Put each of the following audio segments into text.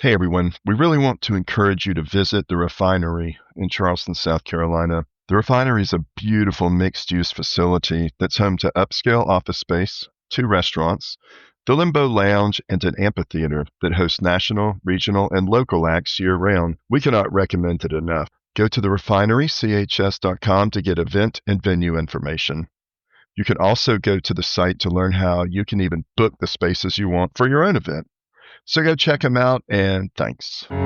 Hey everyone, we really want to encourage you to visit the refinery in Charleston, South Carolina. The refinery is a beautiful mixed-use facility that's home to upscale office space, 2 restaurants, the Limbo Lounge, and an amphitheater that hosts national, regional, and local acts year-round. We cannot recommend it enough. Go to therefinerychs.com to get event and venue information. You can also go to the site to learn how you can even book the spaces you want for your own event. So go check them out, and thanks. Hey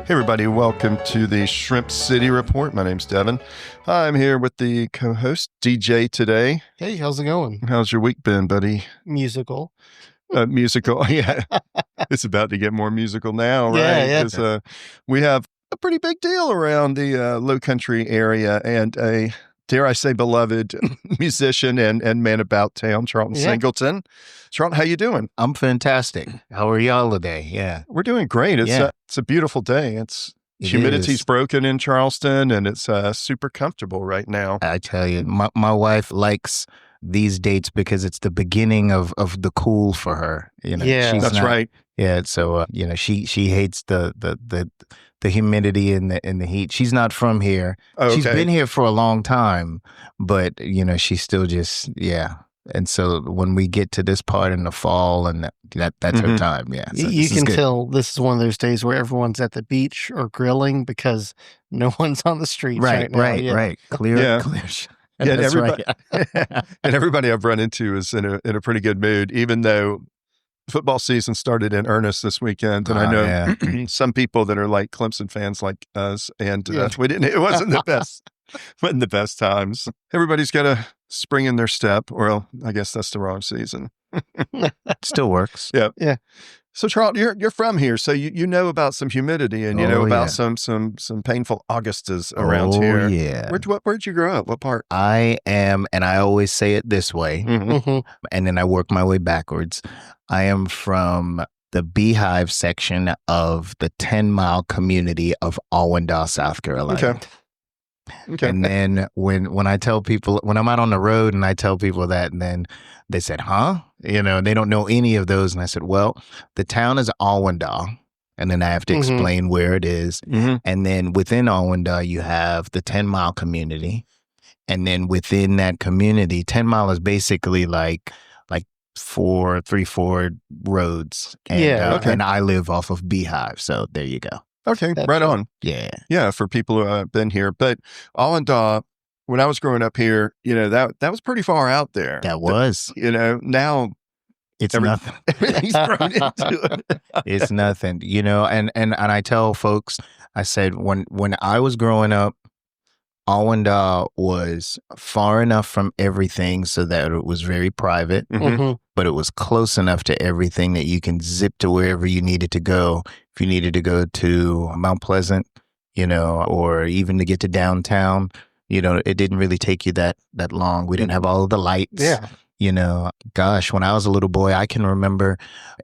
everybody, welcome to the Shrimp City Report. My name's Devin. I'm here with the co-host, DJ, today. Hey, how's it going? How's your week been, buddy? Musical. Musical, yeah. It's about to get more musical now, right? Yeah. Because we have a pretty big deal around the Low Country area, and a, dare I say, beloved musician and man about town, Charlton Singleton. Charlton, how you doing? I'm fantastic. How are y'all today? Yeah. We're doing great. It's a beautiful day. Humidity's broken in Charleston, and it's super comfortable right now. I tell you, my wife likes these dates because it's the beginning of the cool for her. You know, Yeah. That's right. Yeah. So she hates the humidity and the heat. She's not from here. Okay. She's been here for a long time, but she's still just And so when we get to this part in the fall, and that's her time. Yeah. So You can tell this is one of those days where everyone's at the beach or grilling because no one's on the streets right now. Right. Clear. Yeah, and That's everybody, right. and everybody I've run into is in a pretty good mood, even though football season started in earnest this weekend. And I know some people that are like Clemson fans like us, and it wasn't the best times. Everybody's got a spring in their step, or I guess that's the wrong season. Still works. Yeah. So Charlton, you're from here, so you know about some humidity, and you know about some painful Augustas around here. Yeah. Where'd you grow up? What part? I am, and I always say it this way, and then I work my way backwards. I am from the Beehive section of the 10-mile community of Awendaw, South Carolina. Okay. And then when I tell people, when I'm out on the road and I tell people that, and then they said, huh? They don't know any of those. And I said, well, the town is Awendaw. And then I have to explain where it is. And then within Awendaw, you have the 10-mile community. And then within that community, 10 Mile is basically like 4 roads. And, and I live off of Beehive. So there you go. Okay, right on. Yeah, for people who have been here. But Awendaw, when I was growing up here, that was pretty far out there. That was. Now it's nothing. Everything's thrown into it. It's nothing. And I tell folks, I said when I was growing up, Awendaw was far enough from everything so that it was very private, but it was close enough to everything that you can zip to wherever you needed to go. If you needed to go to Mount Pleasant, or even to get to downtown, it didn't really take you that long. We didn't have all of the lights. Yeah. Gosh, when I was a little boy, I can remember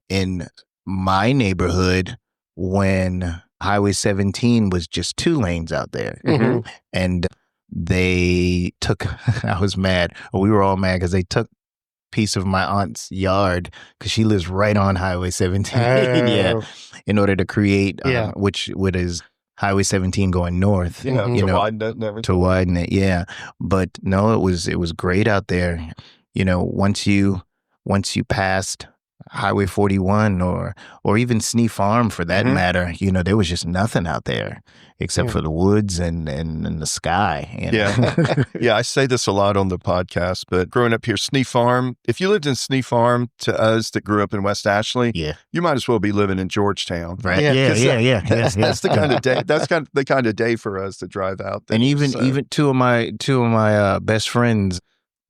in my neighborhood when Highway 17 was just 2 lanes out there. And they took, I was mad, or we were all mad because they took a piece of my aunt's yard because she lives right on Highway 17. In order to create, which is Highway 17 going north, to widen it and everything. To widen it, yeah. But no, it was great out there. Once you passed Highway 41 or even Snee Farm for that matter, there was just nothing out there except for the woods and the sky. Yeah, I say this a lot on the podcast, but growing up here, Snee Farm, if you lived in Snee Farm, to us that grew up in West Ashley, you might as well be living in Georgetown. Right. Yeah. That's the kind of day. That's the kind of day for us to drive out there. And even two of my best friends,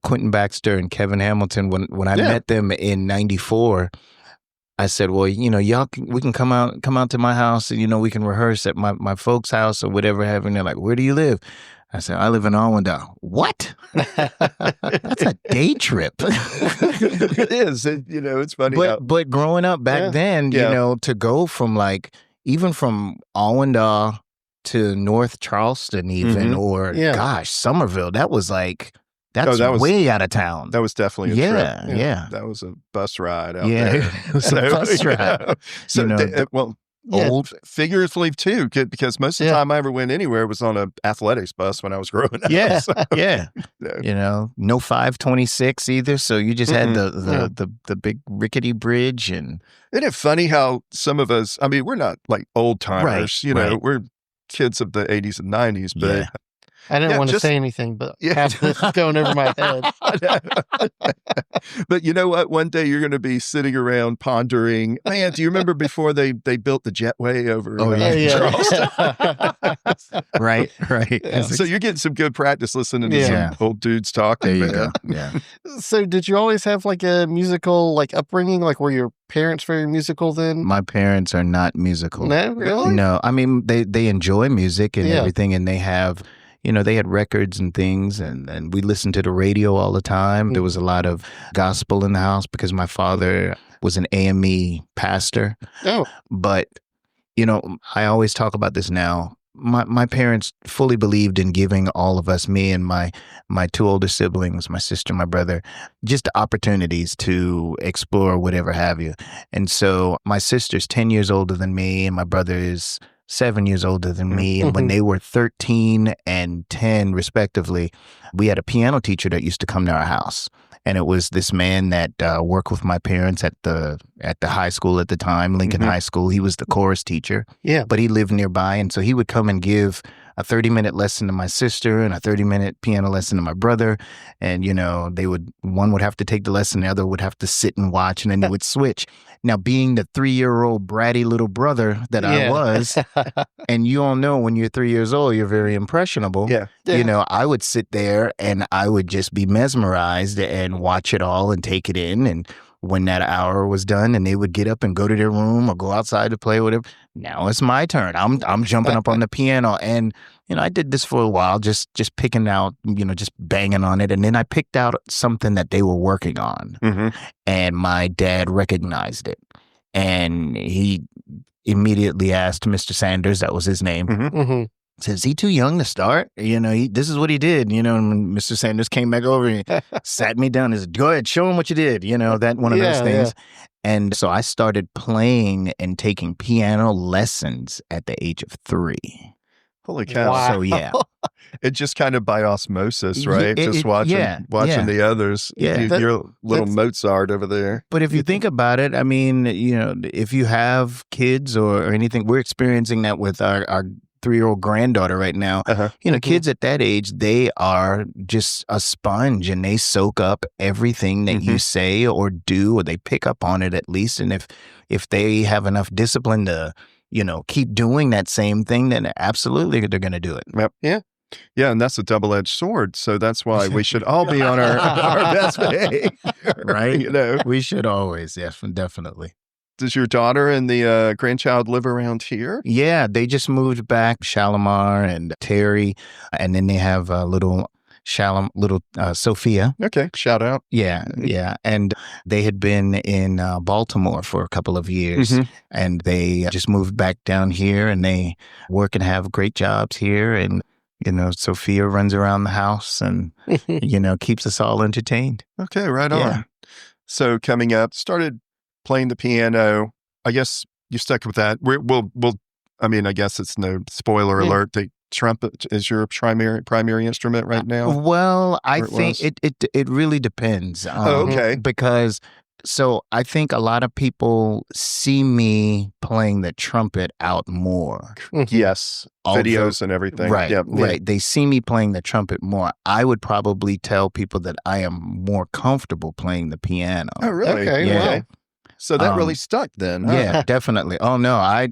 Quentin Baxter and Kevin Hamilton, when I met them in '94, I said, well, we can come out to my house and, we can rehearse at my folks' house or whatever. And they're like, where do you live? I said, I live in Awendaw. What? That's a day trip. It is. It's funny. But growing up back then, to go from even from Awendaw to North Charleston even, or gosh, Somerville, that was like, that's way out of town. That was definitely a trip. Yeah. That was a bus ride out there. It was a bus ride. So, old figuratively too, because most of the time I ever went anywhere was on an athletics bus when I was growing up. Yeah, so, no 526 either. So you just had the big rickety bridge. And isn't it funny how some of us, I mean, we're not like old timers, we're kids of the 80s and 90s, but I didn't want to say anything, but half this is going over my head. But you know what? One day you're going to be sitting around pondering, man, do you remember before they built the jetway over Charleston? Right. So you're getting some good practice listening to some old dudes talking. There you go. Yeah. So did you always have like a musical upbringing? Like were your parents very musical then? My parents are not musical. No, really? No. I mean, they enjoy music and everything, and they have... they had records and things, and we listened to the radio all the time. There was a lot of gospel in the house because my father was an AME pastor. Oh. But, I always talk about this now. My parents fully believed in giving all of us, me and my two older siblings, my sister, my brother, just opportunities to explore whatever have you. And so my sister's 10 years older than me, and my brother is 7 years older than me. And when they were 13 and 10, respectively, we had a piano teacher that used to come to our house. And it was this man that worked with my parents at the high school at the time, Lincoln High School. He was the chorus teacher. Yeah. But he lived nearby. And so he would come and give a 30-minute lesson to my sister and a 30-minute piano lesson to my brother. And, one would have to take the lesson, the other would have to sit and watch, and then they would switch. Now, being the 3-year-old bratty little brother that I was, and you all know when you're 3 years old, you're very impressionable. Yeah. I would sit there and I would just be mesmerized and watch it all and take it in. And when that hour was done and they would get up and go to their room or go outside to play, whatever, now it's my turn. I'm jumping up on the piano. And, I did this for a while, just picking out, just banging on it. And then I picked out something that they were working on. And my dad recognized it. And he immediately asked Mr. Sanders, that was his name, says, is he too young to start? This is what he did. And Mr. Sanders came back over and sat me down and said, go ahead, show him what you did. That one of those things. And so I started playing and taking piano lessons at the age of 3. Holy cow. Wow. So, yeah. It just kind of by osmosis, right? Just watching the others. Yeah. You're little Mozart over there. But if you think about it, I mean, if you have kids or anything, we're experiencing that with our 3-year-old granddaughter right now. Kids at that age, they are just a sponge and they soak up everything that you say or do, or they pick up on it at least. And if they have enough discipline to, keep doing that same thing, then absolutely they're going to do it. Yep. Yeah. Yeah, and that's a double-edged sword. So that's why we should all be on our best behavior. Right? We should always, yes, definitely. Does your daughter and the grandchild live around here? Yeah, they just moved back, Shalimar and Terry, and then they have little Sophia. Okay, shout out. Yeah. And they had been in Baltimore for a couple of years, and they just moved back down here, and they work and have great jobs here. And, Sophia runs around the house and, keeps us all entertained. Okay, right on. So coming up, started playing the piano. I guess you stuck with that. We'll. I guess it's no spoiler alert. The trumpet is your primary instrument right now. Well, I think it really depends. Okay. Because I think a lot of people see me playing the trumpet out more. Yes, videos and everything. Right. Yeah. Right. They see me playing the trumpet more. I would probably tell people that I am more comfortable playing the piano. Oh, really? Okay. Yeah. Wow. So that really stuck then. Huh? Yeah, definitely. Oh no, I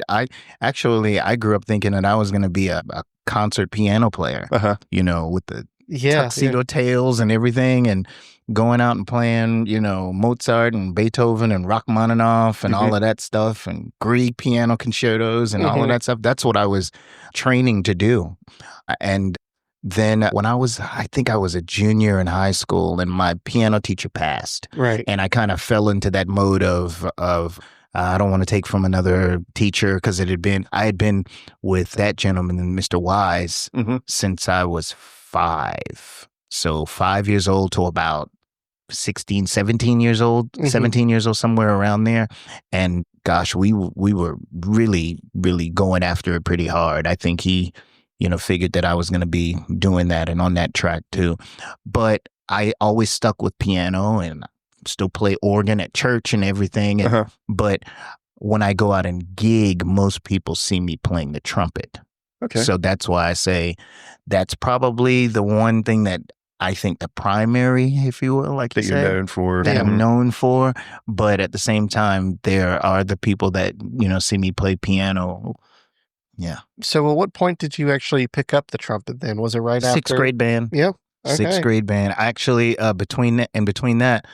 grew up thinking that I was going to be a concert piano player. With the tuxedo tails and everything, and going out and playing, Mozart and Beethoven and Rachmaninoff and all of that stuff, and Grieg piano concertos and all of that stuff. That's what I was training to do. And then when I think I was a junior in high school, and my piano teacher passed. Right. And I kind of fell into that mode of I don't want to take from another teacher because I had been with that gentleman, Mr. Wise, since I was 5. So 5 years old to about 16, 17 years old, 17 years old, somewhere around there. And gosh, we were really, really going after it pretty hard. I think he, figured that I was going to be doing that and on that track too. But I always stuck with piano and still play organ at church and everything. But when I go out and gig, most people see me playing the trumpet. Okay. So that's why I say that's probably the one thing that I think the primary, if you will, like that you you're said, known for. that I'm known for. But at the same time, there are the people that, see me play piano. Yeah. So at what point did you actually pick up the trumpet then? Was it right after? 6th grade band. Yep. Okay. 6th grade band. Actually, between that,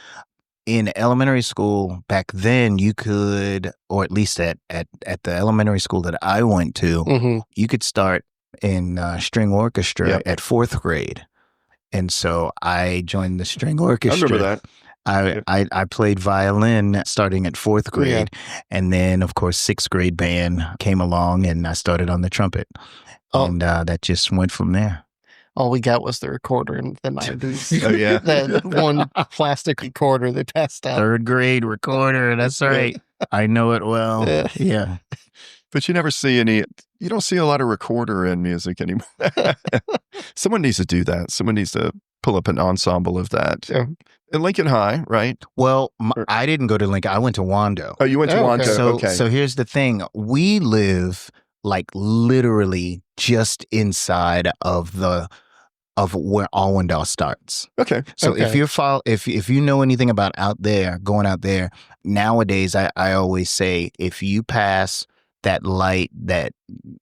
in elementary school back then, you could, or at least at the elementary school that I went to, you could start in string orchestra at 4th grade. And so I joined the string orchestra. I remember that. I played violin starting at 4th grade. And then, of course, 6th grade band came along and I started on the trumpet. And that just went from there. All we got was the recorder in the 90s. Oh, yeah. the one plastic recorder they passed out. 3rd grade recorder. That's right. I know it well. Yeah. But you don't see a lot of recorder in music anymore. Someone needs to do that. Someone needs to pull up an ensemble of that. Yeah. In Lincoln High, right? Well, I didn't go to Lincoln. I went to Awendaw. Oh, you went to Awendaw. Okay. So here's the thing. We live like literally just inside of where Awendaw starts. Okay. So if you know anything about going out there, nowadays I always say if you pass that light that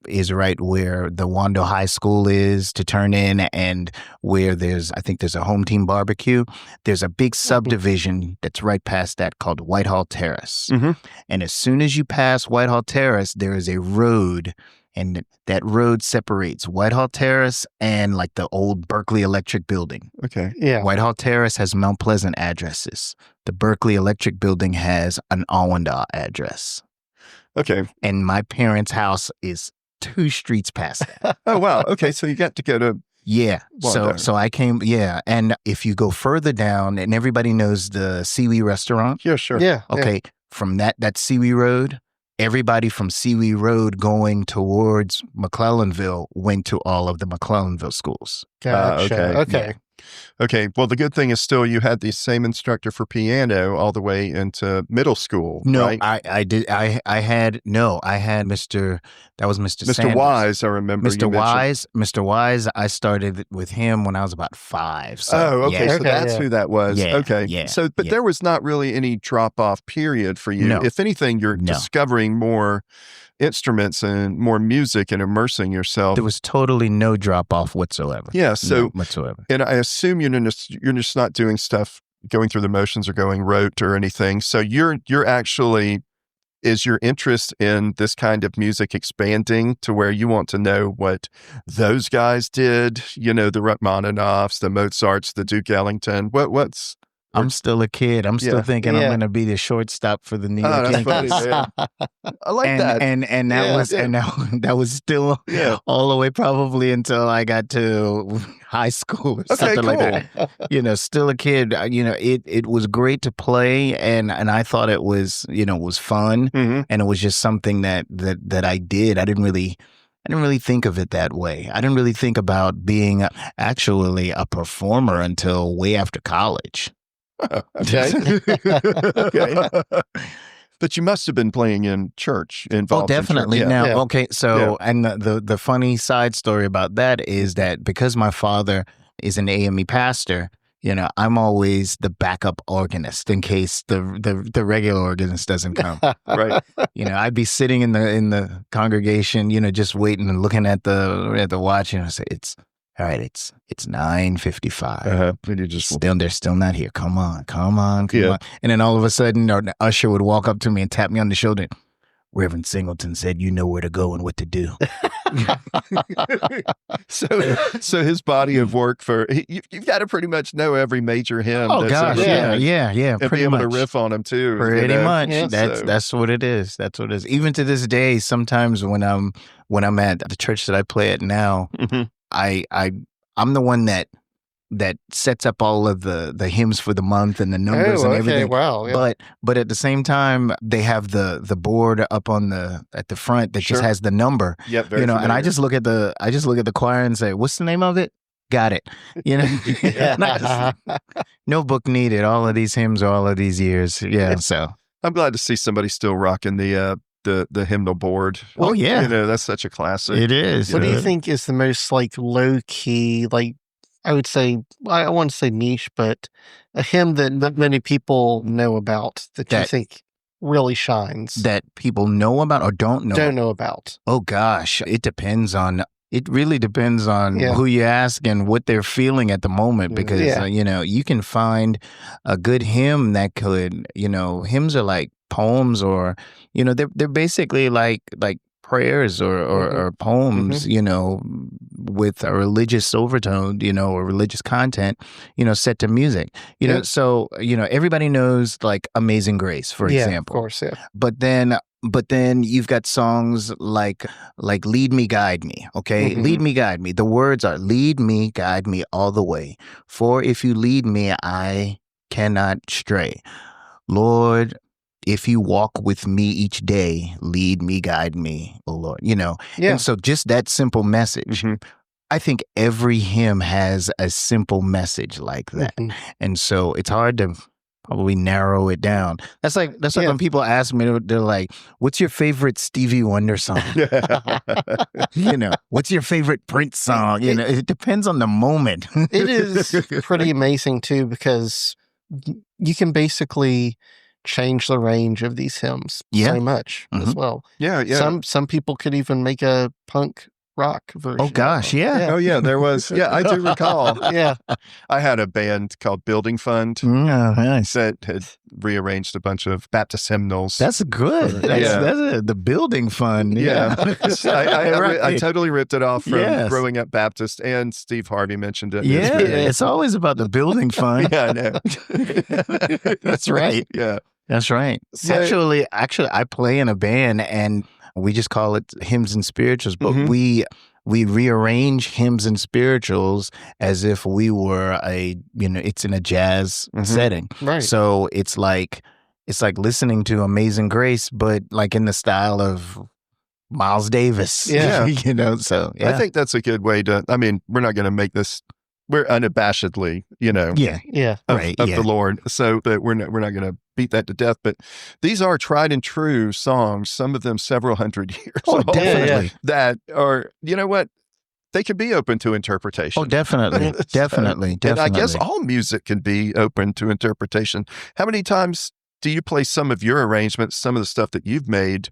is right where the Awendaw High School is to turn in and where I think there's a home team barbecue, there's a big subdivision that's right past that called Whitehall Terrace. And as soon as you pass Whitehall Terrace, there is a road, and that road separates Whitehall Terrace and like the old Berkeley Electric Building. Okay. Yeah. Whitehall Terrace has Mount Pleasant addresses. The Berkeley Electric Building has an Awendaw address. Okay. And my parents' house is 2 streets past that. Oh, wow. Okay. So you got to go to. Yeah. So I came. Yeah. And if you go further down, and everybody knows the Seawee restaurant. Yeah, sure. Yeah. Okay. Yeah. From that Seawee Road, everybody from Seawee Road going towards McClellanville went to all of the McClellanville schools. Gotcha. Okay. Yeah. Okay. Well, the good thing is still you had the same instructor for piano all the way into middle school. No, right? I did. I had Mr. That was Mr. Sanders. Wise. I remember Mr. Wise. I started with him when I was about 5. So, okay. Yeah. So that's who that was. Yeah, okay. Yeah, so, but there was not really any drop off period for you. No. If anything, you're discovering more instruments and more music and immersing yourself. There was totally no drop off whatsoever. Yeah. So whatsoever. And I assume you're just not doing stuff, going through the motions or going rote or anything. So you're actually, is your interest in this kind of music expanding to where you want to know what those guys did? The Rachmaninoffs, the Mozarts, the Duke Ellington. What's I'm still a kid. I'm still thinking I'm going to be the shortstop for the New York Yankees. I like that. And that was still all the way probably until I got to high school or something like that. Still a kid. It was great to play, and I thought it was was fun, and it was just something that I did. I didn't really think of it that way. I didn't really think about being actually a performer until way after college. Okay. Okay. But you must have been playing in church, involved. Oh, definitely. In church. Now, okay. So, and the funny side story about that is that because my father is an AME pastor, I'm always the backup organist in case the regular organist doesn't come. Right. I'd be sitting in the congregation, just waiting and looking at the watch, and I say, it's 9:55. And you just they're still not here. Come on. And then all of a sudden, the usher would walk up to me and tap me on the shoulder. Reverend Singleton said, you know where to go and what to do. So his body of work you've got to pretty much know every major hymn. Oh gosh, yeah, and pretty be able much. to riff on them too. Pretty much. Yeah. That's what it is. That's what it is. Even to this day, sometimes when I'm at the church that I play at now, I'm the one that sets up all of the hymns for the month and the numbers and everything. Wow. Yeah. But at the same time, they have the board up at the front that just has the number. Yep, very familiar. And I just look at the choir and say, what's the name of it? Got it. No book needed. All of these hymns, all of these years. Yeah. So I'm glad to see somebody still rocking the hymnal board. Oh yeah. That's such a classic. It is. What do you think is the most low key, I would say, I want to say niche, but a hymn that not many people know about that you think really shines? That people know about or don't know? Don't know about. Oh gosh, it really depends on who you ask and what they're feeling at the moment, because you can find a good hymn that could, hymns are like poems, or they're basically like prayers or poems, with a religious overtone, or religious content, set to music, So, everybody knows like Amazing Grace, for example. Of course, yeah. But then you've got songs like Lead Me, Guide Me, okay? Mm-hmm. Lead me, guide me. The words are lead me, guide me all the way. For if you lead me, I cannot stray. Lord, if you walk with me each day, lead me, guide me, oh Lord, Yeah. And so just that simple message. Mm-hmm. I think every hymn has a simple message like that. Mhm. And so it's hard to probably narrow it down. That's like when people ask me, they're like, what's your favorite Stevie Wonder song? What's your favorite Prince song? It depends on the moment. It is pretty amazing too, because you can basically change the range of these hymns so much as well. Yeah, yeah. Some people could even make a punk rock version. Oh gosh, yeah. Oh yeah, there was. Yeah, I do recall. Yeah. I had a band called Building Fund Oh, nice. that had rearranged a bunch of Baptist hymnals. That's good. That's the Building Fund. Yeah. Right. I totally ripped it off from Yes. Growing Up Baptist, and Steve Harvey mentioned it. Yeah, It's it's always about the Building Fund. yeah, I know. That's right. Yeah. That's right. So- Actually, I play in a band, and we just call it hymns and spirituals, but we rearrange hymns and spirituals as if we were it's in a jazz setting. Right. So it's like listening to Amazing Grace, but like in the style of Miles Davis. Yeah. So yeah. I think that's a good way to, we're not going to make this, we're unabashedly, Yeah. Right, of yeah. the Lord. So that we're not going to beat that to death, but these are tried and true songs, some of them several hundred years old. definitely. That are, they could be open to interpretation. Oh, definitely. Definitely. And I guess all music can be open to interpretation. How many times do you play some of your arrangements, some of the stuff that you've made,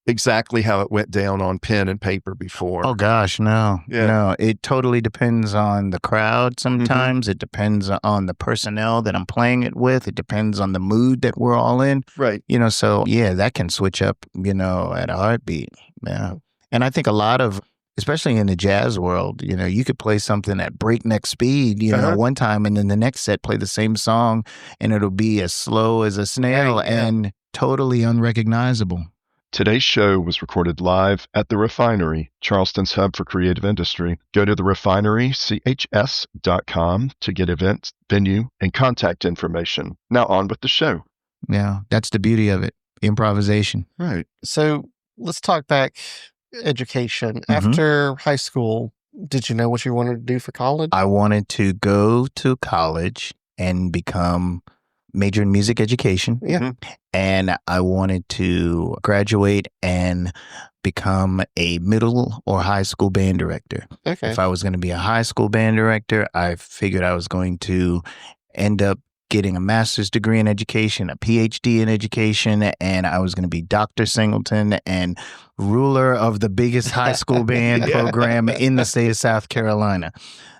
exactly how it went down on pen and paper before? Oh gosh, no. Yeah. No, it totally depends on the crowd sometimes. It depends on the personnel that I'm playing it with. It depends on the mood that we're all in. Right. So yeah, that can switch up, at a heartbeat. Yeah. And I think a lot of, especially in the jazz world, you could play something at breakneck speed, one time, and then the next set play the same song, and it'll be as slow as a snail and totally unrecognizable. Today's show was recorded live at The Refinery, Charleston's hub for creative industry. Go to therefinerychs.com to get event, venue, and contact information. Now on with the show. Yeah, that's the beauty of it. Improvisation. Right. So let's talk back education. After high school, did you know what you wanted to do for college? I wanted to go to college and major in music education. Yeah. And I wanted to graduate and become a middle or high school band director. Okay. If I was going to be a high school band director, I figured I was going to end up getting a master's degree in education, a PhD in education, and I was going to be Dr. Singleton and ruler of the biggest high school band program in the state of South Carolina.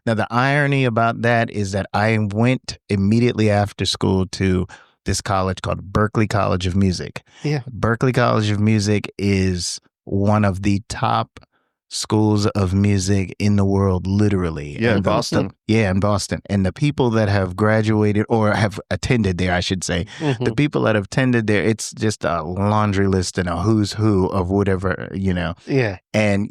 Now, the irony about that is that I went immediately after school to this college called Berklee College of Music. Yeah. Berklee College of Music is one of the top schools of music in the world, literally. Yeah, And in Boston. Yeah, in Boston. And the people that have graduated or have attended there, I should say, the people that have attended there, it's just a laundry list and a who's who of whatever, Yeah. And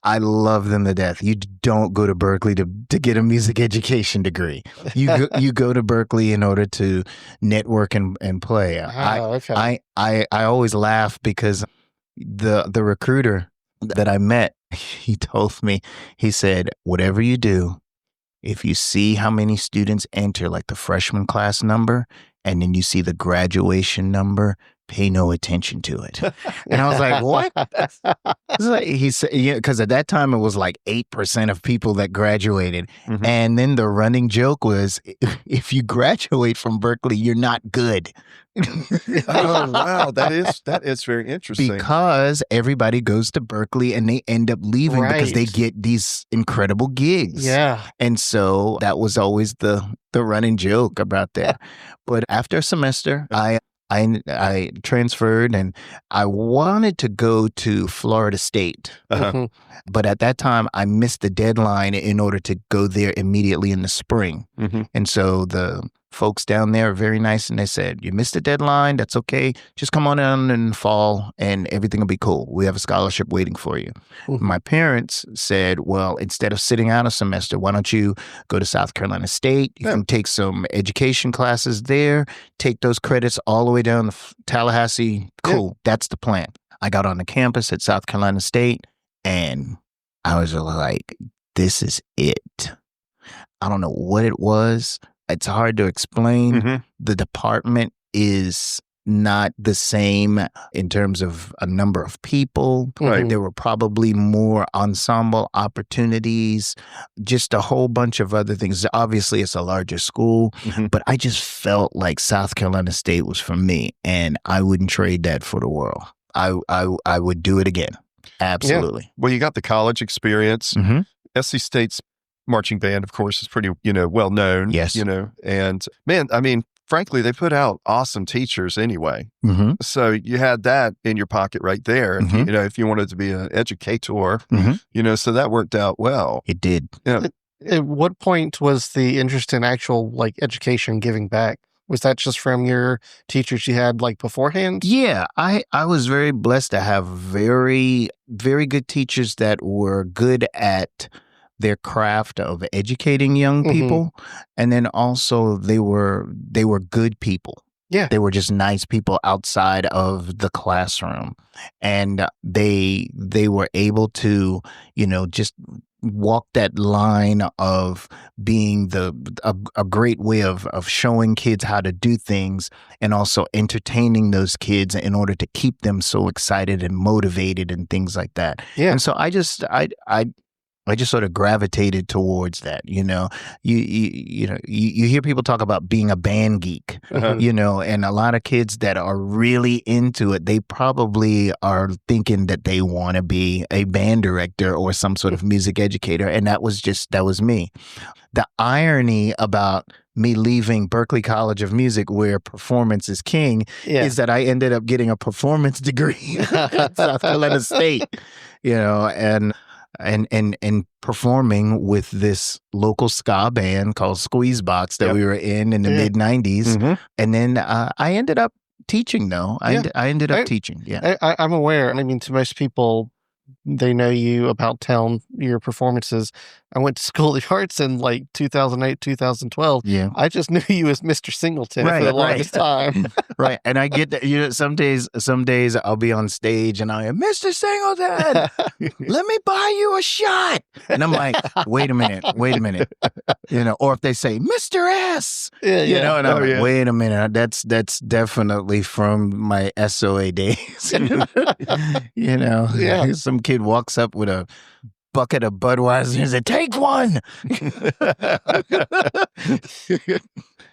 I love them to death. You don't go to Berklee to get a music education degree. You go to Berklee in order to network and play. Okay. I always laugh because the recruiter that I met, he told me, he said, whatever you do, if you see how many students enter, like the freshman class number, and then you see the graduation number, pay no attention to it. And I was like, what? He said, because at that time it was like 8% of people that graduated. And then the running joke was, if you graduate from Berklee, you're not good. Oh, wow. That is very interesting. Because everybody goes to Berklee and they end up leaving because they get these incredible gigs. Yeah. And so that was always the running joke about that. But after a semester, I transferred and I wanted to go to Florida State. But at that time, I missed the deadline in order to go there immediately in the spring. And so the folks down there are very nice and they said, you missed the deadline. That's okay. Just come on down in the fall and everything will be cool. We have a scholarship waiting for you. My parents said, well, instead of sitting out a semester, why don't you go to South Carolina State? You can take some education classes there, take those credits all the way down to Tallahassee. Cool. That's the plan. I got on the campus at South Carolina State and I was like, this is it. I don't know what it was. It's hard to explain. The department is not the same in terms of a number of people. There were probably more ensemble opportunities, just a whole bunch of other things. Obviously, it's a larger school, but I just felt like South Carolina State was for me, and I wouldn't trade that for the world. I would do it again. Absolutely. Yeah. Well, you got the college experience. SC State's marching band, of course, is pretty, well known. Yes. And man, I mean, frankly, they put out awesome teachers anyway. So you had that in your pocket right there. If you wanted to be an educator, so that worked out well. It did. Yeah. At what point was the interest in actual education giving back? Was that just from your teachers you had beforehand? Yeah, I was very blessed to have very, very good teachers that were good at their craft of educating young people. And then also they were good people. Yeah. They were just nice people outside of the classroom. And they were able to, just walk that line of being a great way of showing kids how to do things and also entertaining those kids in order to keep them so excited and motivated and things like that. Yeah. And so I just sort of gravitated towards that. You hear people talk about being a band geek, and a lot of kids that are really into it, they probably are thinking that they want to be a band director or some sort of music educator. And that was me. The irony about me leaving Berklee College of Music, where performance is king, is that I ended up getting a performance degree at South Carolina State, and performing with this local ska band called Squeezebox that we were in the mid-90s. And then I ended up teaching, though. I ended up teaching, I'm aware. I mean, to most people, they know you about town, your performances. I went to School of Arts in 2008, 2012. Yeah. I just knew you as Mr. Singleton for the longest time. Right. And I get that, some days I'll be on stage and I am, Mr. Singleton, let me buy you a shot. And I'm like, wait a minute. Or if they say, Mr. S, and I'm like, wait a minute. That's definitely from my SOA days. Some kid walks up with a bucket of Budweiser and said, take one.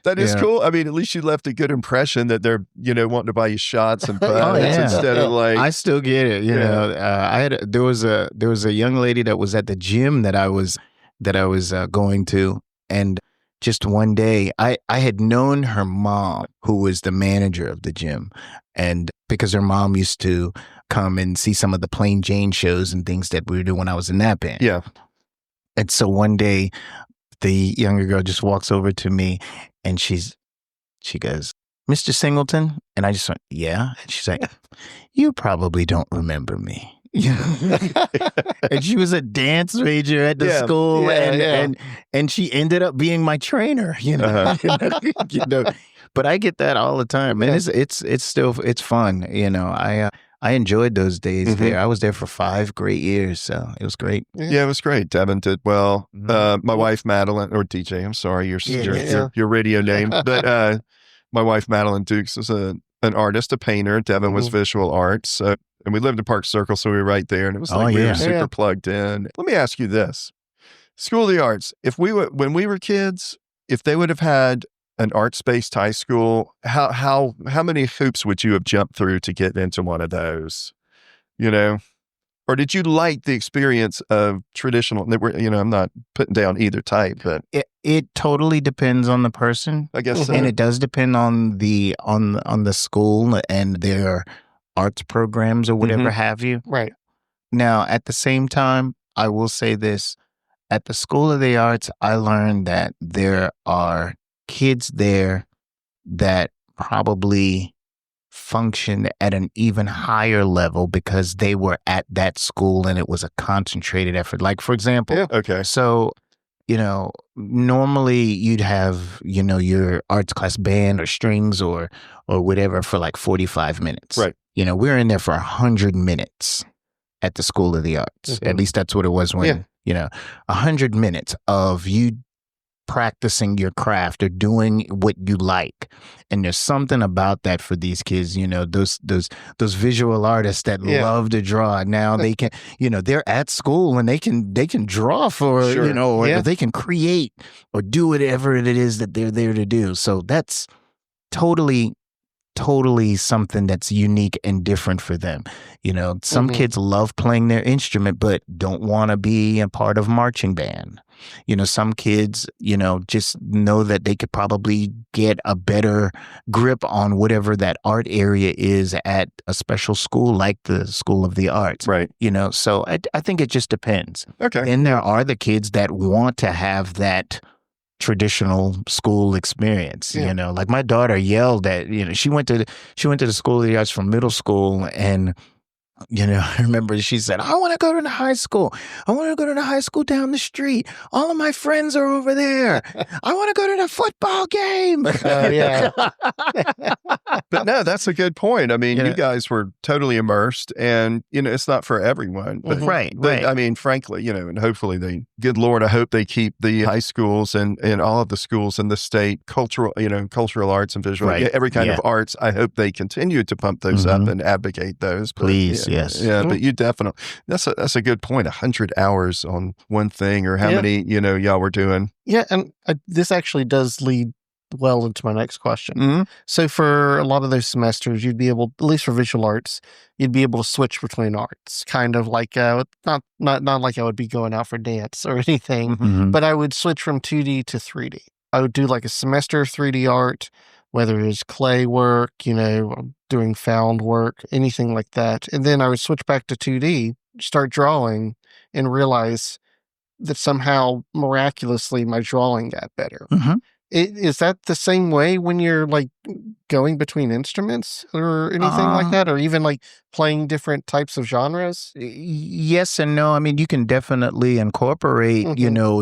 That is cool. I mean, at least you left a good impression that they're, wanting to buy you shots and buds instead of I still get it. There was a young lady that was at the gym that I was going to, and just one day, I had known her mom, who was the manager of the gym. And because her mom used to come and see some of the Plain Jane shows and things that we were doing when I was in that band. Yeah. And so one day, the younger girl just walks over to me and she goes, "Mr. Singleton?" And I just went, "Yeah." And she's like, "You probably don't remember me." And she was a dance major at the school, and she ended up being my trainer. But I get that all the time, and it's still fun. I enjoyed those days there. I was there for 5 great years, so it was great. Yeah, it was great. Devin did well. My wife Madeline, or DJ, I'm sorry, your radio name, but my wife Madeline Dukes is an artist, a painter. Devin was visual arts. And we lived in Park Circle, so we were right there, and it was like we were super plugged in. Let me ask you this: School of the Arts. When we were kids, if they would have had an arts-based high school, how many hoops would you have jumped through to get into one of those? Or did you like the experience of traditional? I'm not putting down either type, but it totally depends on the person, I guess, and it does depend on the school and their arts programs or whatever have you. Right. Now, at the same time, I will say this: at the School of the Arts, I learned that there are kids there that probably function at an even higher level because they were at that school and it was a concentrated effort. Like, for example, so, normally you'd have, your arts class band or strings or whatever for like 45 minutes. Right. We're in there for 100 minutes at the School of the Arts. At least that's what it was when, 100 minutes of you practicing your craft or doing what you like. And there's something about that for these kids, those visual artists that love to draw. Now they can, they're at school and they can draw for, or they can create or do whatever it is that they're there to do. So that's totally something that's unique and different for them. Some kids love playing their instrument, but don't want to be a part of marching band. Some kids, just know that they could probably get a better grip on whatever that art area is at a special school like the School of the Arts. Right. So I think it just depends. Okay. And there are the kids that want to have that traditional school experience. Like my daughter yelled at, she went to the School of the Arts from middle school, and I remember she said, "I want to go to the high school. I want to go to the high school down the street. All of my friends are over there. I want to go to the football game." But no, that's a good point. I mean, you guys were totally immersed, and it's not for everyone. But, right. I mean, frankly, and hopefully good Lord, I hope they keep the high schools and all of the schools in the state cultural arts and visual, every kind of arts. I hope they continue to pump those up and advocate those. Please. Yes. Yeah, but you definitely, that's a good point. 100 hours on one thing, or how many, y'all were doing. Yeah. And this actually does lead well into my next question. So for a lot of those semesters, you'd be able, at least for visual arts, you'd be able to switch between arts, kind of like, not like I would be going out for dance or anything, but I would switch from 2D to 3D. I would do like a semester of 3D art, whether it was clay work, doing found work, anything like that. And then I would switch back to 2D, start drawing, and realize that somehow, miraculously, my drawing got better. Is that the same way when you're like going between instruments or anything like that, or even like playing different types of genres? Yes and no. I mean, you can definitely incorporate,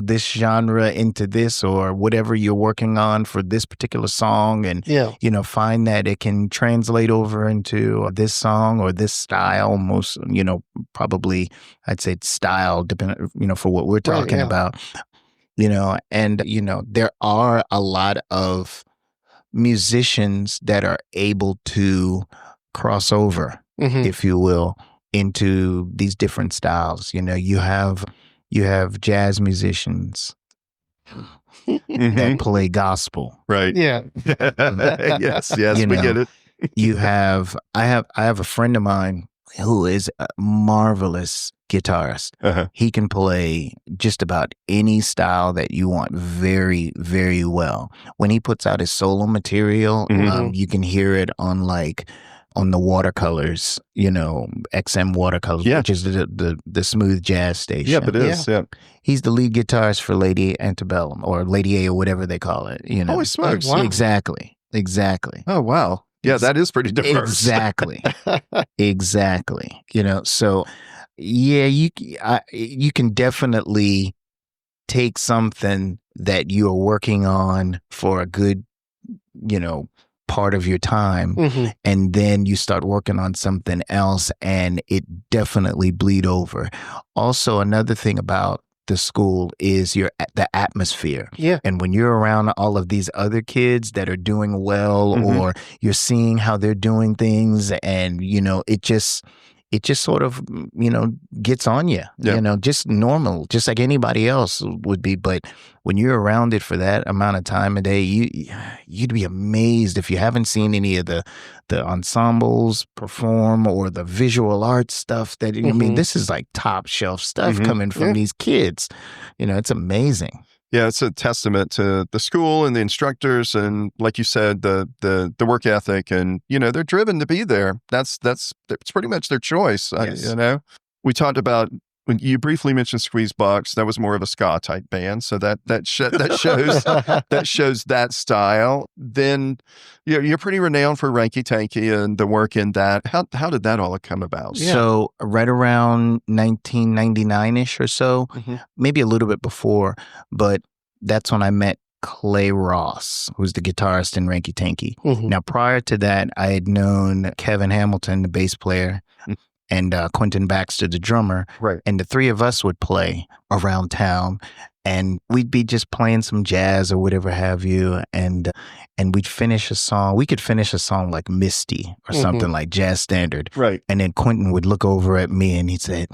this genre into this or whatever you're working on for this particular song, and find that it can translate over into this song or this style. Most, probably I'd say style, depending, for what we're talking about. And there are a lot of musicians that are able to cross over, if you will, into these different styles. You have jazz musicians that play gospel. Right. Yeah. Yes, we get it. I have a friend of mine who is a marvelous guitarist. He can play just about any style that you want very, very well. When he puts out his solo material, you can hear it on the watercolors, XM watercolors, which is the smooth jazz station. Yep, it is. Yeah. He's the lead guitarist for Lady Antebellum or Lady A or whatever they call it. Holy smokes. Wow. Exactly. Oh, wow. Yeah, that is pretty diverse. Exactly. Exactly. So yeah, you can definitely take something that you're working on for a good, part of your time, and then you start working on something else and it definitely bleed over. Also, another thing about the school is the atmosphere. Yeah. And when you're around all of these other kids that are doing well, or you're seeing how they're doing things, and it just sort of gets on you. Just normal, just like anybody else would be. But when you're around it for that amount of time a day, you'd be amazed if you haven't seen any of the ensembles perform or the visual arts stuff. That I mean, this is like top shelf stuff coming from these kids. It's amazing. Yeah, it's a testament to the school and the instructors, and like you said, the work ethic, and they're driven to be there. That's pretty much their choice. Yes. We talked about, when you briefly mentioned Squeeze Box, that was more of a ska type band, so that shows that style. Then you're pretty renowned for Ranky Tanky and the work in that. How did that all come about? Yeah. So right around 1999-ish or so, maybe a little bit before, but that's when I met Clay Ross, who's the guitarist in Ranky Tanky. Now, prior to that, I had known Kevin Hamilton, the bass player, and Quentin Baxter, the drummer. Right. And the three of us would play around town, and we'd be just playing some jazz or whatever have you, and we'd finish a song. We could finish a song like Misty or something like jazz standard. Right. And then Quentin would look over at me and he'd say,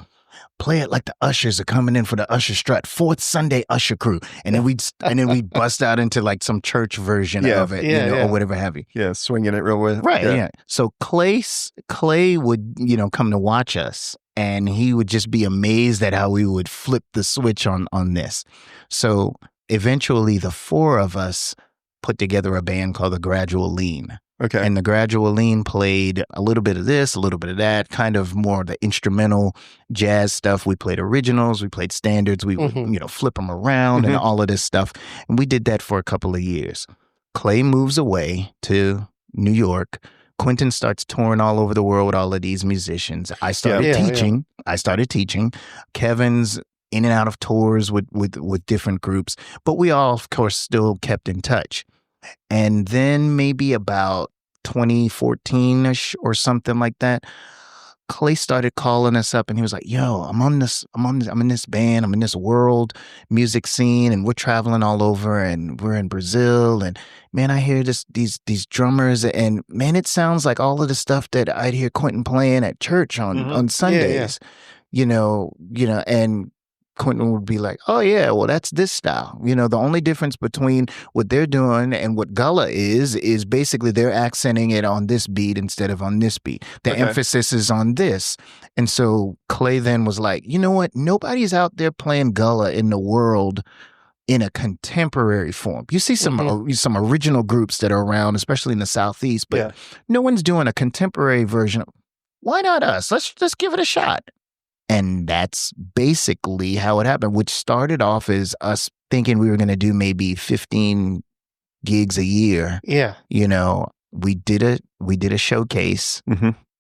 play it like the ushers are coming in for the usher strut, fourth Sunday usher crew. And then we'd bust out into like some church version of it, or whatever have you. Yeah, swinging it real well. Right, yeah. So Clay would, come to watch us, and he would just be amazed at how we would flip the switch on this. So eventually the four of us put together a band called the Gradual Lean. Okay. And the Gradual Lean played a little bit of this, a little bit of that, kind of more the instrumental jazz stuff. We played originals, we played standards, we would, flip them around and all of this stuff. And we did that for a couple of years. Clay moves away to New York. Quentin starts touring all over the world with all of these musicians. I started teaching. Kevin's in and out of tours with different groups, but we all, of course, still kept in touch. And then maybe about 2014-ish or something like that, Clay started calling us up, and he was like, yo, I'm in this band, I'm in this world music scene, and we're traveling all over, and we're in Brazil, and man, I hear these drummers, and man, it sounds like all of the stuff that I'd hear Quentin playing at church on Sundays, and Quentin would be like, oh yeah, well, that's this style. The only difference between what they're doing and what Gullah is basically they're accenting it on this beat instead of on this beat. The emphasis is on this. And so Clay then was like, you know what? Nobody's out there playing Gullah in the world in a contemporary form. You see some original groups that are around, especially in the Southeast, but no one's doing a contemporary version. Why not us? Let's give it a shot. And that's basically how it happened, which started off as us thinking we were going to do maybe 15 gigs a year. Yeah. We did a showcase,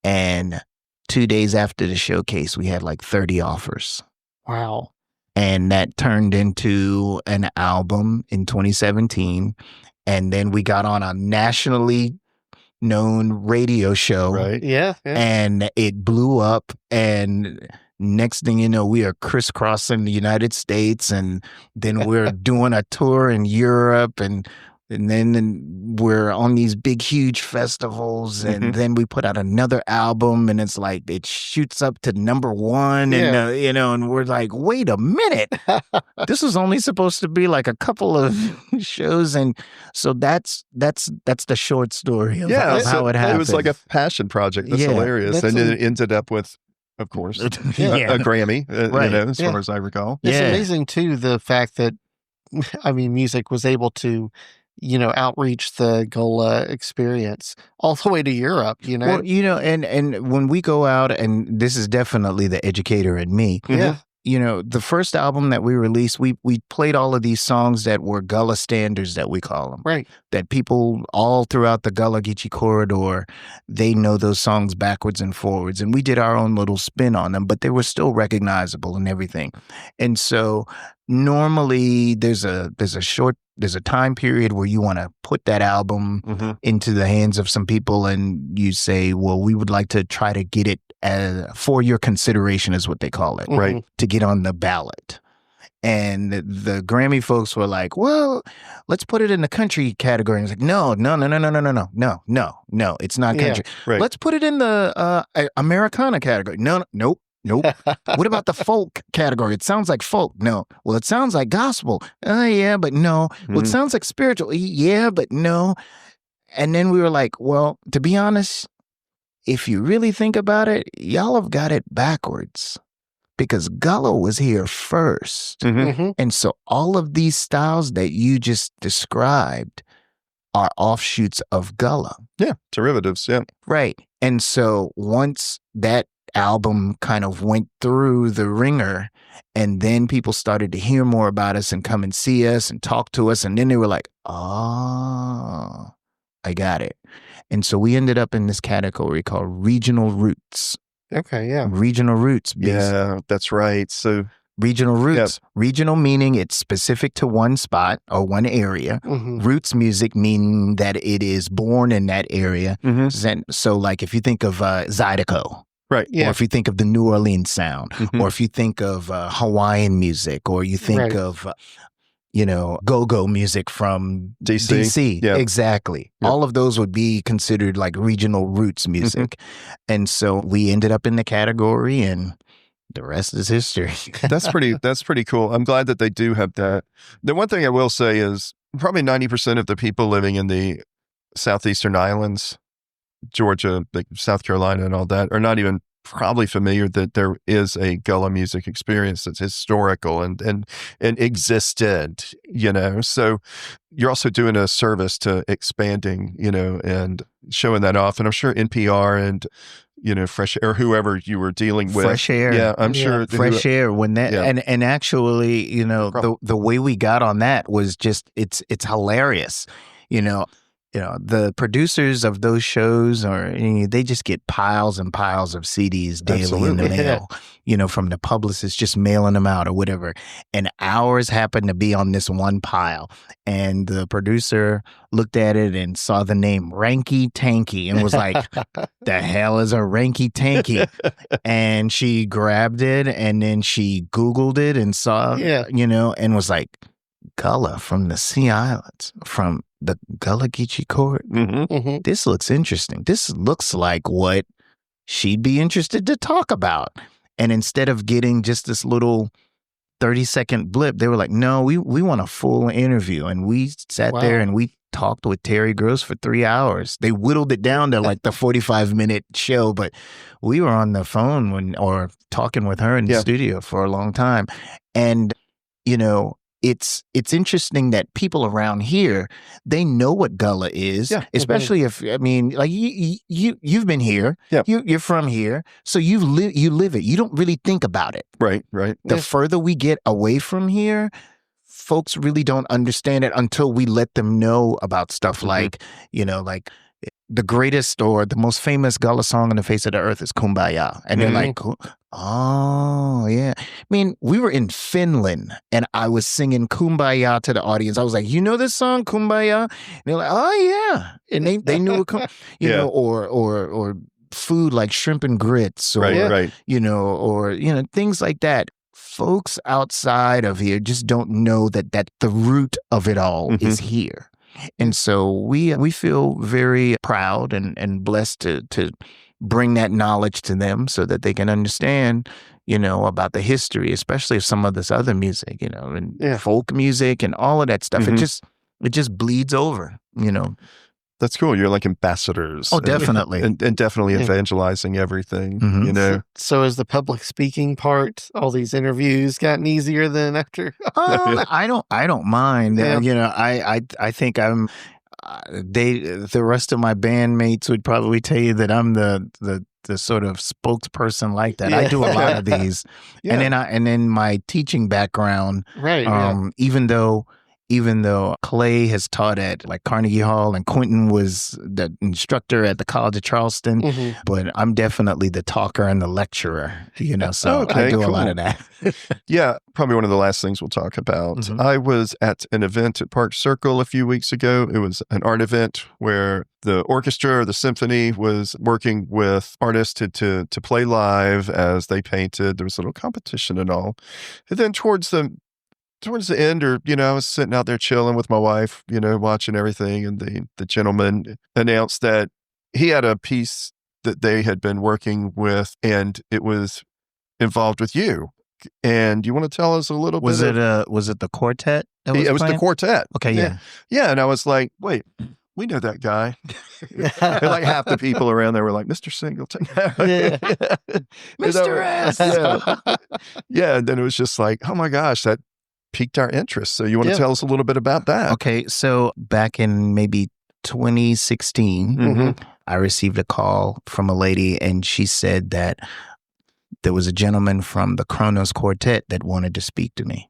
and 2 days after the showcase, we had like 30 offers. Wow. And that turned into an album in 2017. And then we got on a nationally known radio show. Right. Yeah. And it blew up, and next thing you know, we are crisscrossing the United States, and then we're doing a tour in Europe, and And then we're on these big, huge festivals, and then we put out another album, and it's like it shoots up to #1, and and we're like, wait a minute, this was only supposed to be like a couple of shows, and so that's the short story of how it happened. It was like a passion project. That's hilarious, and it ended up with, of course, a Grammy, as far as I recall. It's amazing too, the fact that music was able to outreach the Gullah experience all the way to Europe, Well, and when we go out, and this is definitely the educator in me. Yeah. The first album that we released, we played all of these songs that were Gullah standards, that we call them. Right. That people all throughout the Gullah Geechee corridor, they know those songs backwards and forwards. And we did our own little spin on them, but they were still recognizable and everything. And so normally there's a time period where you want to put that album into the hands of some people, and you say, well, we would like to try to get it for your consideration, is what they call it, right? To get on the ballot. And the Grammy folks were like, well, let's put it in the country category. And it's like, no, it's not country. Right. Let's put it in the Americana category. Nope. What about the folk category? It sounds like folk. No. Well, it sounds like gospel. Yeah, but no. Well, it sounds like spiritual. Yeah, but no. And then we were like, well, to be honest, if you really think about it, y'all have got it backwards, because Gullah was here first. And so all of these styles that you just described are offshoots of Gullah. Yeah, derivatives, yeah. Right. And so once that album kind of went through the ringer, and then people started to hear more about us and come and see us and talk to us, and then they were like, oh, I got it. And so we ended up in this category called regional roots. Okay, yeah. Regional roots. Yeah, that's right. So regional roots. Yep. Regional meaning it's specific to one spot or one area. Roots music meaning that it is born in that area. So like if you think of Zydeco. Right. Yeah. Or if you think of the New Orleans sound, or if you think of Hawaiian music, or you think of, go-go music from DC. Yeah. Exactly. Yep. All of those would be considered like regional roots music. And so we ended up in the category, and the rest is history. That's pretty cool. I'm glad that they do have that. The one thing I will say is probably 90% of the people living in the southeastern islands, Georgia, like South Carolina and all that, are not even probably familiar that there is a Gullah music experience that's historical and existed, So you're also doing a service to expanding, and showing that off. And I'm sure NPR and, Fresh Air, whoever you were dealing with. Fresh Air. Yeah, I'm sure. Fresh Air. When that, and actually, the way we got on that was just, it's hilarious, the producers of those shows they just get piles and piles of CDs daily in the mail, from the publicist just mailing them out or whatever. And ours happened to be on this one pile. And the producer looked at it and saw the name Ranky Tanky and was like, the hell is a Ranky Tanky? And she grabbed it, and then she Googled it and saw, and was like, Gullah from the Sea Islands, from the Gullah Geechee Court. This looks interesting. This looks like what she'd be interested to talk about. And instead of getting just this little 30-second blip, they were like, no, we want a full interview. And we sat there and we talked with Terry Gross for 3 hours. They whittled it down to like the 45-minute show, but we were on the phone or talking with her in the studio for a long time. And, it's interesting that people around here, they know what Gullah is, especially if, like you've been here, you're from here, so you live it. You don't really think about it. Right. The further we get away from here, folks really don't understand it until we let them know about stuff like, like the greatest or the most famous Gullah song on the face of the earth is Kumbaya. And they're like, oh, yeah. We were in Finland and I was singing Kumbaya to the audience. I was like, you know this song, Kumbaya? And they're like, oh, yeah. And they knew it, or food like shrimp and grits, or, or things like that. Folks outside of here just don't know that the root of it all is here. And so we feel very proud and blessed to bring that knowledge to them so that they can understand, about the history, especially of some of this other music, and folk music and all of that stuff. Mm-hmm. It just bleeds over, That's cool. You're like ambassadors. Oh, definitely. And definitely evangelizing everything, mm-hmm. So has the public speaking part, all these interviews gotten easier than after? I don't mind. Yeah. I think I'm, the rest of my bandmates would probably tell you that I'm the sort of spokesperson like that. Yeah. I do a lot of these. Yeah. And then my teaching background, right. Even though Clay has taught at like Carnegie Hall and Quentin was the instructor at the College of Charleston, mm-hmm. but I'm definitely the talker and the lecturer, so I do a lot of that. Yeah, probably one of the last things we'll talk about. Mm-hmm. I was at an event at Park Circle a few weeks ago. It was an art event where the orchestra or the symphony was working with artists to play live as they painted. There was a little competition and all. And then towards the end, I was sitting out there chilling with my wife, watching everything. And the gentleman announced that he had a piece that they had been working with and it was involved with you. And you want to tell us a little bit? Was it the quartet? It was the quartet. Okay. Yeah. Yeah. And I was like, wait, we know that guy. Like half the people around there were like, Mr. Singleton. Mr. S. Yeah. And then it was just like, oh my gosh, that piqued our interest. So you want to tell us a little bit about that? Okay. So back in maybe 2016, mm-hmm. I received a call from a lady and she said that there was a gentleman from the Kronos Quartet that wanted to speak to me.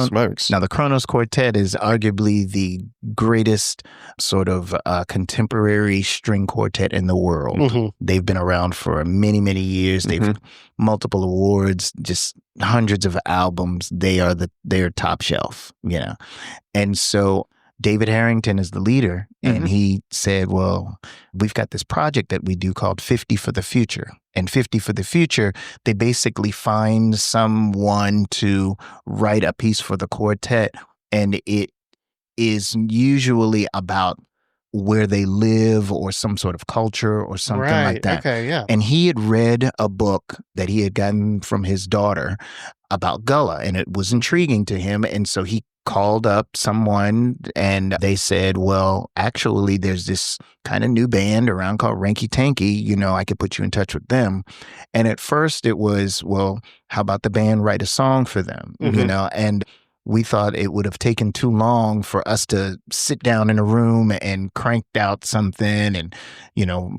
Smokes. Now, the Kronos Quartet is arguably the greatest sort of contemporary string quartet in the world. Mm-hmm. They've been around for many, many years. They've mm-hmm. multiple awards, just hundreds of albums. They're top shelf, And so David Harrington is the leader, and mm-hmm. he said, well, we've got this project that we do called 50 for the Future. And 50 for the Future, they basically find someone to write a piece for the quartet, and it is usually about where they live or some sort of culture or something like that. Okay, yeah. And he had read a book that he had gotten from his daughter about Gullah, and it was intriguing to him. And so he called up someone and they said, well, actually, there's this kind of new band around called Ranky Tanky. I could put you in touch with them. And at first it was, well, how about the band write a song for them? Mm-hmm. And we thought it would have taken too long for us to sit down in a room and cranked out something and,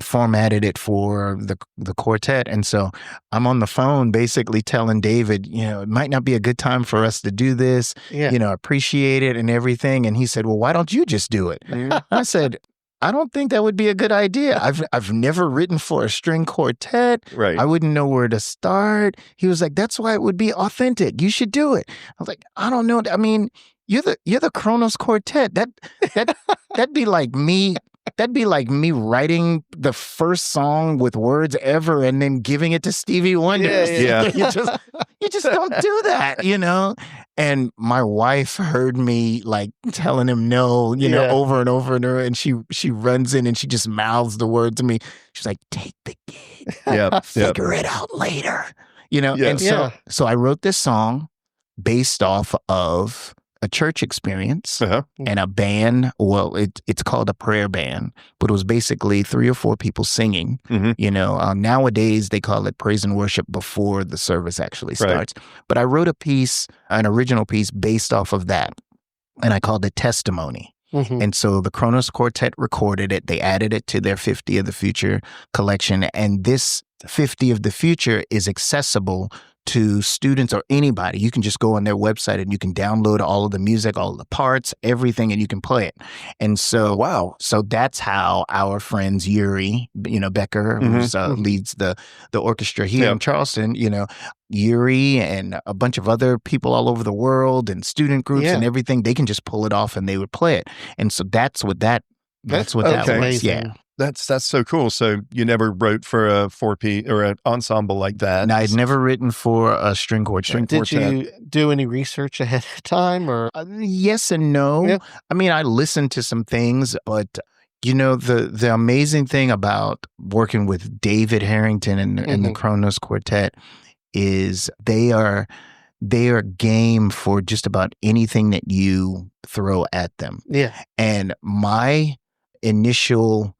formatted it for the quartet. And so I'm on the phone basically telling David, it might not be a good time for us to do this, appreciate it and everything. And he said, well, why don't you just do it? Mm-hmm. I said, I don't think that would be a good idea. I've never written for a string quartet. Right. I wouldn't know where to start. He was like, that's why it would be authentic. You should do it. I was like, I don't know. I mean, you're the Kronos Quartet. That'd be like me. That'd be like me writing the first song with words ever and then giving it to Stevie Wonder. Yeah. You just don't do that, And my wife heard me like telling him no, over and over and over. And she runs in and she just mouths the word to me. She's like, take the gig. Figure it out later. And so I wrote this song based off of a church experience and a band. Well, it's called a prayer band, but it was basically 3 or 4 people singing. Mm-hmm. Nowadays they call it praise and worship before the service actually starts. Right. But I wrote an original piece based off of that, and I called it Testimony. Mm-hmm. And so the Kronos Quartet recorded it. They added it to their 50 of the Future collection, and this 50 of the Future is accessible to students or anybody. You can just go on their website and you can download all of the music, all of the parts, everything, and you can play it. And so, so that's how our friends Yuri, Becker, who leads the orchestra here in Charleston, Yuri and a bunch of other people all over the world and student groups and everything, they can just pull it off and they would play it. And so that's what that was. Amazing. Yeah. That's so cool. So you never wrote for a 4P or an ensemble like that? And I had never written for a string quartet. Did you do any research ahead of time, or? Yes and no. Yeah. I mean, I listened to some things, but the amazing thing about working with David Harrington and the Kronos Quartet is they are game for just about anything that you throw at them. Yeah. And my initial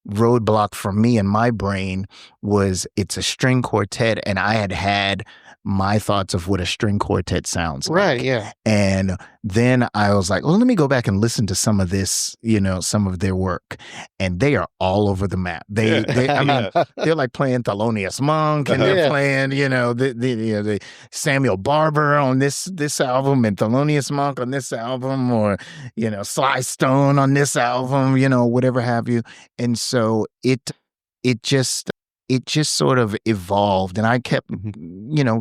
roadblock for me in my brain was it's a string quartet, and I had my thoughts of what a string quartet sounds like. Right, yeah. And then I was like, well, let me go back and listen to some of this, some of their work. And they are all over the map. They I mean, they're like playing Thelonious Monk, and they're playing, the Samuel Barber on this album, and Thelonious Monk on this album, or, Sly Stone on this album, whatever have you. And so it just sort of evolved, and I kept,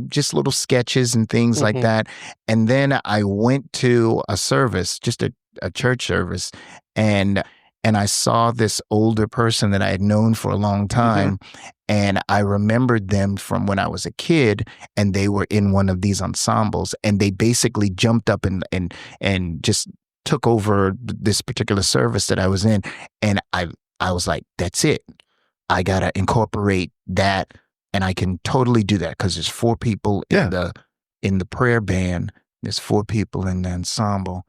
just little sketches and things like that. And then I went to a service, just a church service, and I saw this older person that I had known for a long time. And I remembered them from when I was a kid, and they were in one of these ensembles, and they basically jumped up and just took over this particular service that I was in. And I was like, that's it. I got to incorporate that, and I can totally do that because there's 4 people in the prayer band. There's 4 people in the ensemble.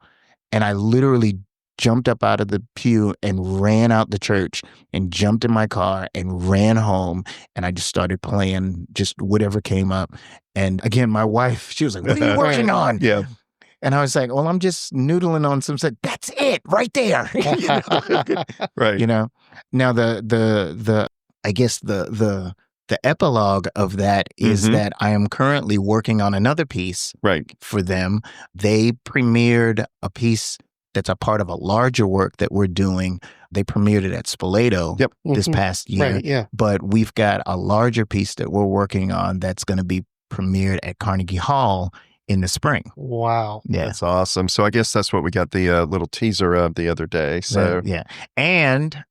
And I literally jumped up out of the pew and ran out the church and jumped in my car and ran home. And I just started playing just whatever came up. And again, my wife, she was like, what are you working on? Yeah. And I was like, well, I'm just noodling on some stuff. That's it right there. Right. Now I guess the epilogue of that is that I am currently working on another piece for them. They premiered a piece that's a part of a larger work that we're doing. They premiered it at Spoleto this past year. Right, yeah. But we've got a larger piece that we're working on that's going to be premiered at Carnegie Hall in the spring. Wow. Yeah. That's awesome. So I guess that's what we got the little teaser of the other day. So yeah. And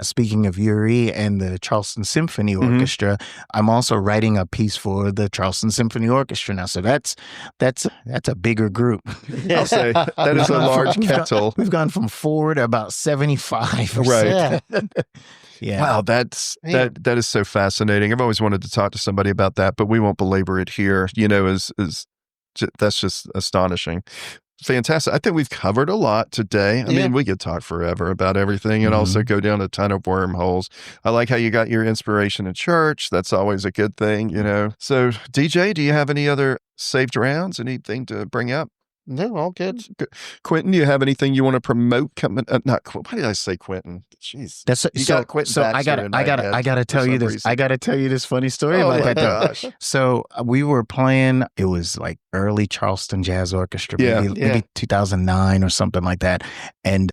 speaking of Yuri and the Charleston Symphony Orchestra, I'm also writing a piece for the Charleston Symphony Orchestra now. So that's a bigger group. I'll say that is a large kettle. We've gone from 4 to about 75. Right. Yeah. Wow, that is so fascinating. I've always wanted to talk to somebody about that, but we won't belabor it here. That's just astonishing. Fantastic. I think we've covered a lot today. I mean, we could talk forever about everything and also go down a ton of wormholes. I like how you got your inspiration in church. That's always a good thing, So, DJ, do you have any other saved rounds? Anything to bring up? No, all good. Quentin, do you have anything you want to promote coming? Why did I say Quentin? Jeez, got Quentin. So I gotta tell you this. I gotta tell you this funny story about that. Gosh. So we were playing. It was like early Charleston Jazz Orchestra, maybe 2009 or something like that. And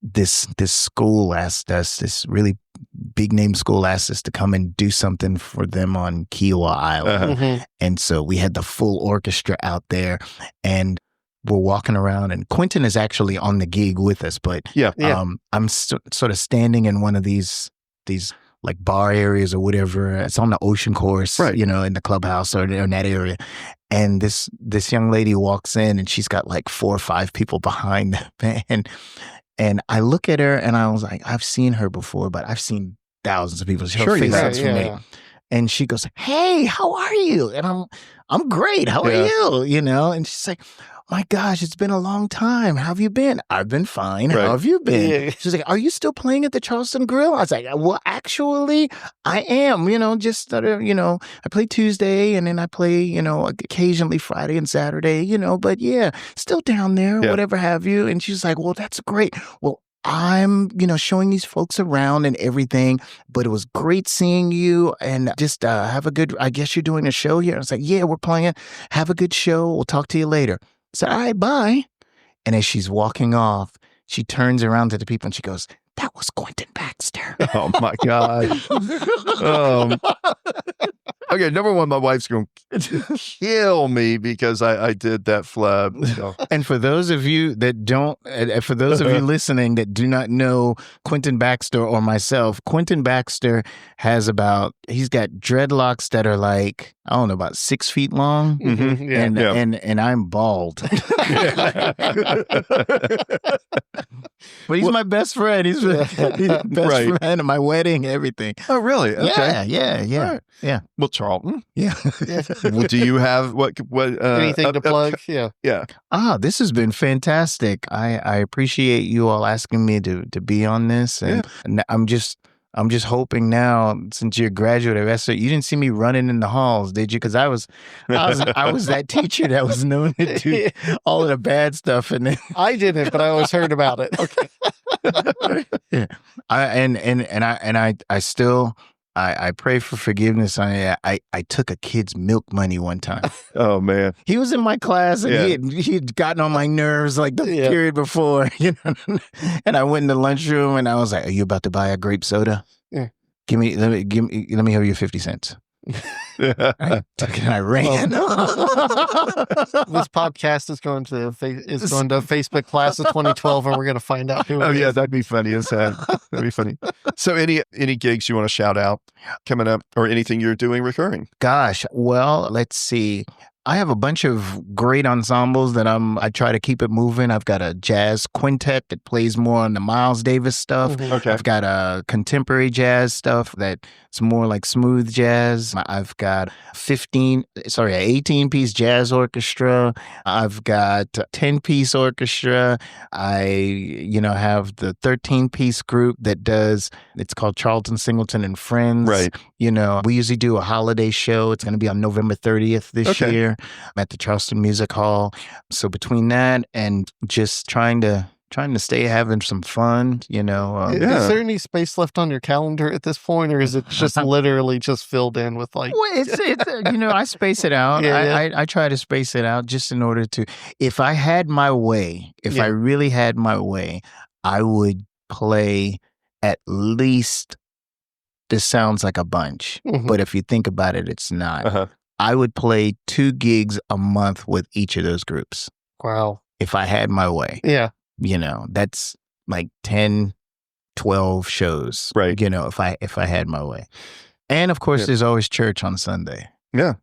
this school asked us, this really big name school asked us to come and do something for them on Kiowa Island. And so we had the full orchestra out there, and we're walking around, and Quentin is actually on the gig with us, but I'm sort of standing in one of these like bar areas or whatever. It's on the ocean course, in the clubhouse or in that area. And this young lady walks in, and she's got like 4 or 5 people behind them. And I look at her, and I was like, I've seen her before, but I've seen thousands of people. Her face that's for me. And she goes, "Hey, how are you?" And I'm great. How are you? And she's like, "My gosh, it's been a long time. How have you been?" "I've been fine. How have you been?" She's like, "Are you still playing at the Charleston Grill?" I was like, "Well, actually, I am. I play Tuesday, and then I play, occasionally Friday and Saturday, but still down there, whatever have you." And she's like, "Well, that's great. Well, I'm, showing these folks around and everything, but it was great seeing you, and just have a good, I guess you're doing a show here." I was like, "Yeah, we're playing. Have a good show. We'll talk to you later." I said, "All right, bye." And as she's walking off, she turns around to the people and she goes, "That was Quentin Baxter." Oh my God. Okay, number one, my wife's going to kill me because I did that flub. So. And for those of you that don't, for those of you listening that do not know Quentin Baxter or myself, Quentin Baxter he's got dreadlocks that are like, I don't know, about 6 feet long. Mm-hmm. Yeah. And I'm bald. But he's my best friend. He's best friend at my wedding, everything. Oh, really? Okay. Yeah. Right. Yeah. Well, Charlton. Yeah. Well, do you have what anything to plug? Yeah. This has been fantastic. I appreciate you all asking me to be on this, and I'm just hoping now, since you're a graduate of SO, you didn't see me running in the halls, did you? Because I was that teacher that was known to do all of the bad stuff, and then I didn't, but I always heard about it. Okay. Yeah. I pray for forgiveness. I took a kid's milk money one time. Oh man, he was in my class and he had gotten on my nerves like the period before, you know. And I went in the lunchroom and I was like, "Are you about to buy a grape soda? Yeah. Let me have your 50 cents." I took it and I ran. This podcast is going to Facebook class of 2012, and we're going to find out who. Oh yeah, that'd be funny as heck. That'd be funny. So, any gigs you want to shout out coming up, or anything you're doing recurring? Gosh, well, let's see. I have a bunch of great ensembles that I try to keep it moving. I've got a jazz quintet that plays more on the Miles Davis stuff. Mm-hmm. Okay. I've got a contemporary jazz stuff that's more like smooth jazz. I've got 18-piece jazz orchestra. I've got a 10-piece orchestra. I, have the 13-piece group it's called Charlton Singleton and Friends. Right. We usually do a holiday show. It's going to be on November 30th this year at the Charleston Music Hall. So between that and just trying to stay having some fun, Is there any space left on your calendar at this point, or is it just literally just filled in with like? Well, it's I space it out. I try to space it out just in order to. If I had my way, I really had my way, I would play at least. This sounds like a bunch, but if you think about it, it's not. Uh-huh. I would play 2 gigs a month with each of those groups. Wow. If I had my way. Yeah. That's like 10, 12 shows. Right. If I had my way. And of course, there's always church on Sunday. Yeah.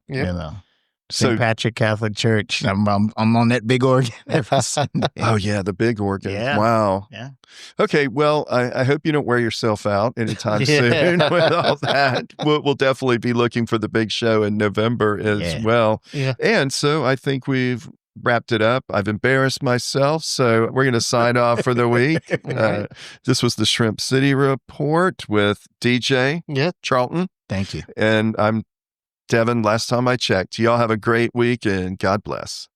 St. Patrick Catholic Church. I'm on that big organ every Sunday. Oh yeah, the big organ. Yeah. Wow. Yeah. Okay. Well, I hope you don't wear yourself out anytime soon with all that. We'll definitely be looking for the big show in November as well. Yeah. And so I think we've wrapped it up. I've embarrassed myself, so we're going to sign off for the week. This was the Shrimp City Report with DJ Charlton. Thank you. And I'm Devin. Last time I checked. Y'all have a great week and God bless.